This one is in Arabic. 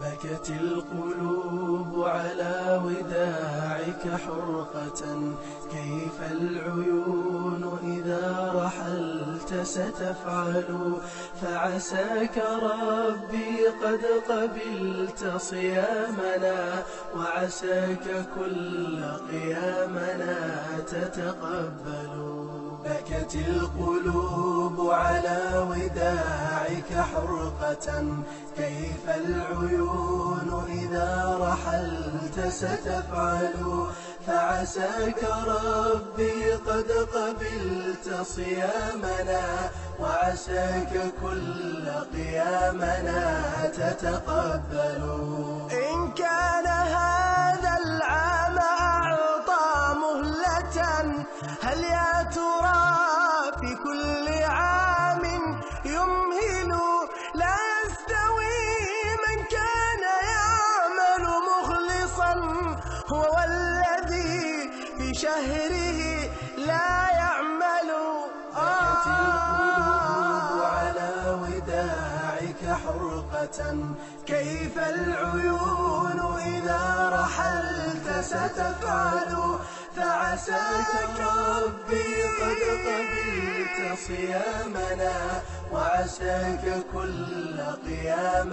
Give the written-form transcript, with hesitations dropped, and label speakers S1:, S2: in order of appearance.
S1: بكت القلوب على وداعك حرقة، كيف العيون إذا رحلت ستفعل؟ فعساك ربي قد قبلت صيامنا، وعساك كل قيامنا تتقبل. بكت القلوب على وداعك حرقة، كيف العيون إذا رحلت ستفعل؟ فعساك ربي قد قبلت صيامنا، وعساك كل قيامنا تتقبل.
S2: إن كان هذا العام أعطى مهلة، هل يا ترى في كل عام يمهل؟ لا يستوي من كان يعمل مخلصا هو والذي في شهره لا يعمل.
S1: بكت القلوب على وداعك حرقة، كيف العيون إذا رحلت ستفعل؟ فعساك ربي قد قبلت صيامنا، وعساك كل قيامنا